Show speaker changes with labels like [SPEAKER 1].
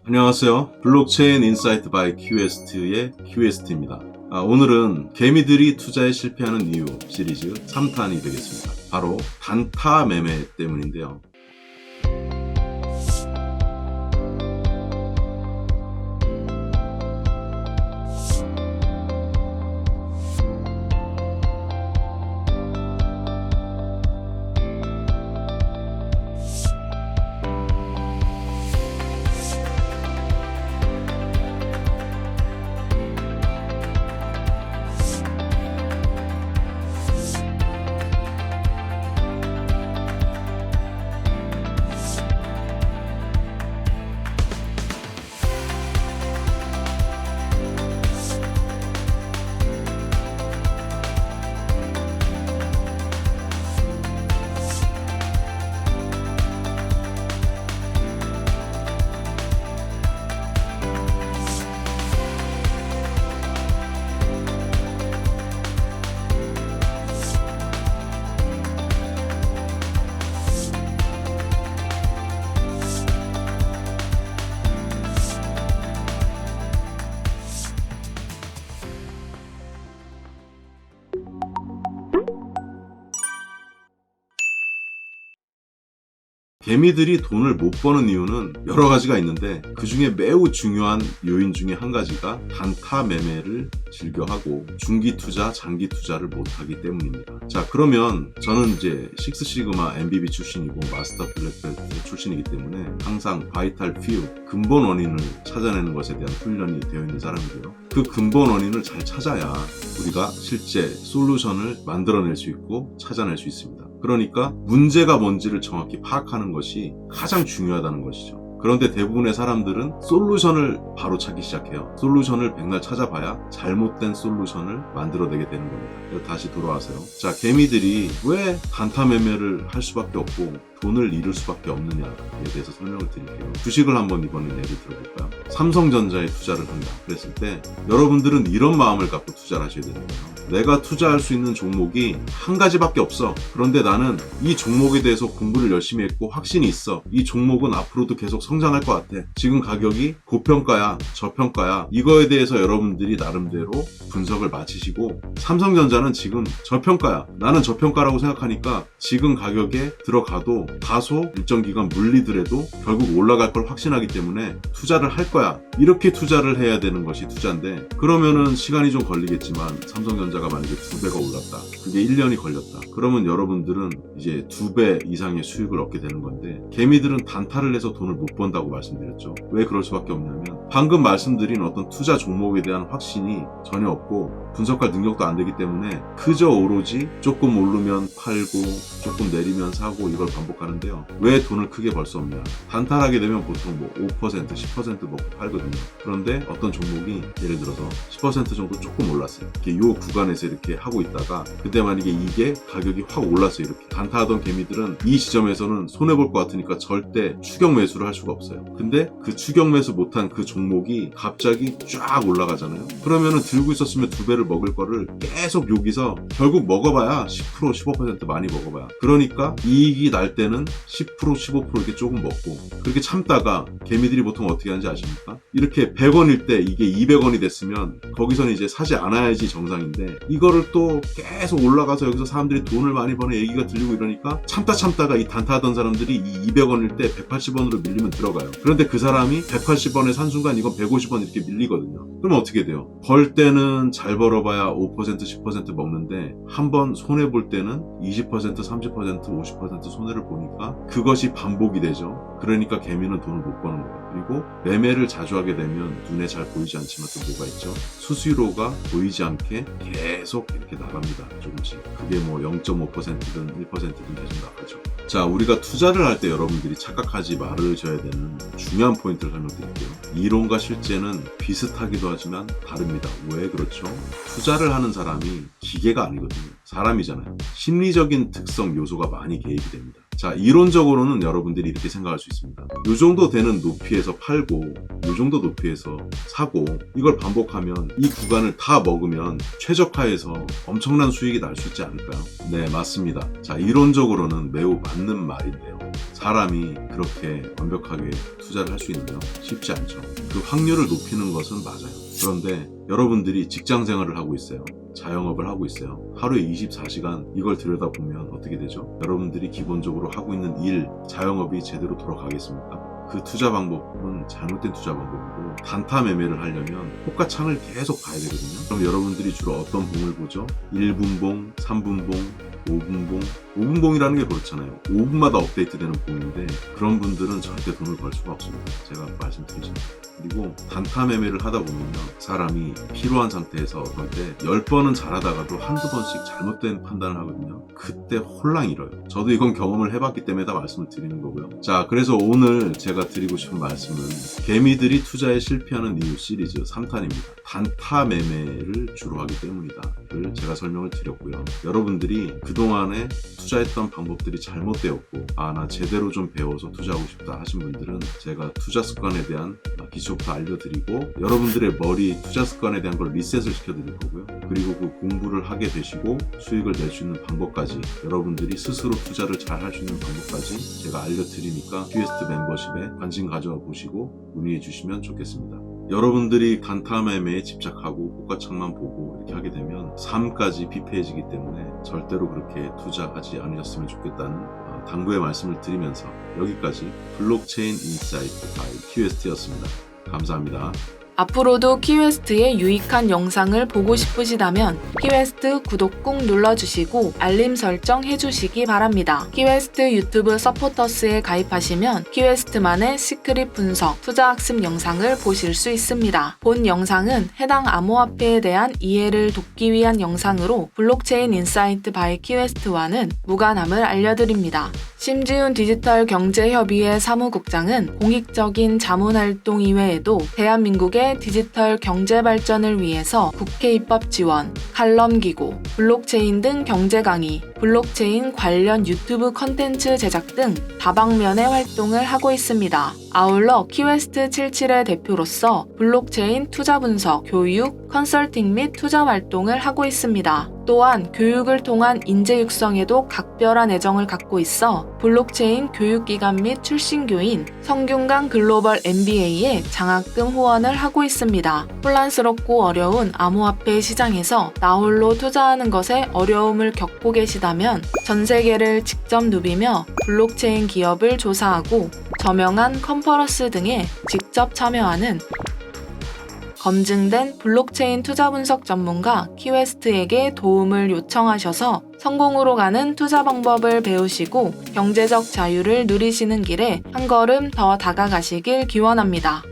[SPEAKER 1] 안녕하세요. 블록체인 인사이트 바이 큐에스트의 큐에스트입니다. 오늘은 개미들이 투자에 실패하는 이유 시리즈 3탄이 되겠습니다. 바로 단타 매매 때문인데요. 개미들이 돈을 못 버는 이유는 여러 가지가 있는데 그 중에 매우 중요한 요인 중에 한 가지가 단타 매매를 즐겨하고 중기 투자, 장기 투자를 못하기 때문입니다. 자, 그러면 저는 이제 식스시그마 MBB 출신이고 마스터 블랙벨트 출신이기 때문에 항상 바이탈 퓨, 근본 원인을 찾아내는 것에 대한 훈련이 되어 있는 사람이고요. 그 근본 원인을 잘 찾아야 우리가 실제 솔루션을 만들어낼 수 있고 찾아낼 수 있습니다. 그러니까 문제가 뭔지를 정확히 파악하는 것이 가장 중요하다는 것이죠. 그런데 대부분의 사람들은 솔루션을 바로 찾기 시작해요. 솔루션을 백날 찾아봐야 잘못된 솔루션을 만들어내게 되는 겁니다. 다시 돌아와서요. 자, 개미들이 왜 단타 매매를 할 수밖에 없고 돈을 잃을 수밖에 없느냐에 대해서 설명을 드릴게요. 주식을 한번 이번에 예를 들어볼까요? 삼성전자에 투자를 한다 그랬을 때 여러분들은 이런 마음을 갖고 투자를 하셔야 되는 거예요. 내가 투자할 수 있는 종목이 한 가지밖에 없어. 그런데 나는 이 종목에 대해서 공부를 열심히 했고 확신이 있어. 이 종목은 앞으로도 계속 성장할 것 같아. 지금 가격이 고평가야, 저평가야. 이거에 대해서 여러분들이 나름대로 분석을 마치시고 삼성전자는 지금 저평가야. 나는 저평가라고 생각하니까 지금 가격에 들어가도 다소 일정 기간 물리더라도 결국 올라갈 걸 확신하기 때문에 투자를 할 거야. 이렇게 투자를 해야 되는 것이 투자인데 그러면은 시간이 좀 걸리겠지만 삼성전자가 만약에 2배가 올랐다. 그게 1년이 걸렸다. 그러면 여러분들은 이제 2배 이상의 수익을 얻게 되는 건데 개미들은 단타를 해서 돈을 못 번다고 말씀드렸죠. 왜 그럴 수밖에 없냐면 방금 말씀드린 어떤 투자 종목에 대한 확신이 전혀 없고 분석할 능력도 안 되기 때문에 그저 오로지 조금 오르면 팔고 조금 내리면 사고 이걸 반복하는데요. 왜 돈을 크게 벌 수 없냐? 단타하게 되면 보통 5%, 10% 먹고 팔거든요. 그런데 어떤 종목이 예를 들어서 10% 정도 조금 올랐어요. 이렇게 요 구간에서 이렇게 하고 있다가 근데 만약에 이게 가격이 확 올랐어요. 이렇게 단타하던 개미들은 이 지점에서는 손해볼 것 같으니까 절대 추격 매수를 할 수가 없어요. 근데 그 추격 매수 못한 그 종목이 갑자기 쫙 올라가잖아요. 그러면은 들고 있었으면 2배를 먹을 거를 계속 여기서 결국 먹어봐야 10%, 15% 많이 먹어봐야. 그러니까 이익이 날 때는 10%, 15% 이렇게 조금 먹고 그렇게 참다가 개미들이 보통 어떻게 하는지 아십니까? 이렇게 100원일 때 이게 200원이 됐으면 거기서는 이제 사지 않아야지 정상인데 이거를 또 계속 올라가서 여기서 사람들이 돈을 많이 버는 얘기가 들리고 이러니까 참다가 이 단타하던 사람들이 이 200원일 때 180원으로 밀리면 들어가요. 그런데 그 사람이 180원에 산 순간 이건 150원 이렇게 밀리거든요. 그럼 어떻게 돼요? 벌 때는 잘 벌어봐야 5%, 10% 먹는데 한번 손해볼 때는 20%, 30%, 50% 손해를 보니까 그것이 반복이 되죠. 그러니까 개미는 돈을 못 버는 거예요. 그리고 매매를 자주 하게 되면 눈에 잘 보이지 않지만 또 뭐가 있죠? 수수료가 보이지 않게 계속 이렇게 나갑니다. 조금씩. 그게 0.5%든 1%든 계속 나가죠. 자, 우리가 투자를 할 때 여러분들이 착각하지 말으셔야 되는 중요한 포인트를 설명드릴게요. 이론과 실제는 비슷하기도 하지만 다릅니다. 왜 그렇죠? 투자를 하는 사람이 기계가 아니거든요. 사람이잖아요. 심리적인 특성 요소가 많이 개입이 됩니다. 자, 이론적으로는 여러분들이 이렇게 생각할 수 있습니다. 이 정도 되는 높이에서 팔고 이 정도 높이에서 사고 이걸 반복하면 이 구간을 다 먹으면 최저가에서 엄청난 수익이 날 수 있지 않을까요? 네, 맞습니다. 자, 이론적으로는 매우 맞는 말인데요. 사람이 그렇게 완벽하게 투자를 할 수 있나요? 쉽지 않죠. 그 확률을 높이는 것은 맞아요. 그런데 여러분들이 직장 생활을 하고 있어요. 자영업을 하고 있어요. 하루에 24시간 이걸 들여다보면 어떻게 되죠? 여러분들이 기본적으로 하고 있는 일, 자영업이 제대로 돌아가겠습니까? 그 투자 방법은 잘못된 투자 방법이고 단타 매매를 하려면 호가창을 계속 봐야 되거든요. 그럼 여러분들이 주로 어떤 봉을 보죠? 1분봉, 3분봉, 5분봉, 5분봉이라는 게 그렇잖아요. 5분마다 업데이트되는 봉인데 그런 분들은 절대 돈을 벌 수가 없습니다. 제가 말씀드리죠. 그리고 단타 매매를 하다 보면요, 사람이 피로한 상태에서 어떤 때 10번은 잘하다가도 한두 번씩 잘못된 판단을 하거든요. 그때 홀랑 잃어요. 저도 이건 경험을 해봤기 때문에 다 말씀을 드리는 거고요. 자, 그래서 오늘 제가 드리고 싶은 말씀은 개미들이 투자에 실패하는 이유 시리즈 3탄입니다. 단타 매매를 주로 하기 때문이다 를 제가 설명을 드렸고요. 여러분들이 그동안에 투자했던 방법들이 잘못되었고 나 제대로 좀 배워서 투자하고 싶다 하신 분들은 제가 투자 습관에 대한 기초부터 알려드리고 여러분들의 머리 투자 습관에 대한 걸 리셋을 시켜드릴 거고요. 그리고 그 공부를 하게 되시고 수익을 낼 수 있는 방법까지 여러분들이 스스로 투자를 잘 할 수 있는 방법까지 제가 알려드리니까 퀘스트 멤버십에 관심 가져보시고 문의해 주시면 좋겠습니다. 여러분들이 단타 매매에 집착하고 호가창만 보고 이렇게 하게 되면 삶까지 피폐해지기 때문에 절대로 그렇게 투자하지 않으셨으면 좋겠다는 당부의 말씀을 드리면서 여기까지 블록체인 인사이트 바이 퀘스트였습니다. 감사합니다.
[SPEAKER 2] 앞으로도 키웨스트의 유익한 영상을 보고 싶으시다면 키웨스트 구독 꾹 눌러주시고 알림 설정 해주시기 바랍니다. 키웨스트 유튜브 서포터스에 가입하시면 키웨스트만의 시크릿 분석, 투자학습 영상을 보실 수 있습니다. 본 영상은 해당 암호화폐에 대한 이해를 돕기 위한 영상으로 블록체인 인사이트 바이 키웨스트와는 무관함을 알려드립니다. 심지훈 디지털 경제협의회 사무국장은 공익적인 자문활동 이외에도 대한민국의 디지털 경제 발전을 위해서 국회 입법 지원, 칼럼 기고, 블록체인 등 경제 강의, 블록체인 관련 유튜브 컨텐츠 제작 등 다방면의 활동을 하고 있습니다. 아울러 키웨스트 77의 대표로서 블록체인 투자 분석, 교육, 컨설팅 및 투자 활동을 하고 있습니다. 또한 교육을 통한 인재 육성에도 각별한 애정을 갖고 있어 블록체인 교육기관 및 출신 교인, 성균관 글로벌 MBA에 장학금 후원을 하고 있습니다. 혼란스럽고 어려운 암호화폐 시장에서 나홀로 투자하는 것에 어려움을 겪고 계시다면 전 세계를 직접 누비며 블록체인 기업을 조사하고 저명한 컨퍼런스 등에 직접 참여하는 검증된 블록체인 투자 분석 전문가 키웨스트에게 도움을 요청하셔서 성공으로 가는 투자 방법을 배우시고 경제적 자유를 누리시는 길에 한 걸음 더 다가가시길 기원합니다.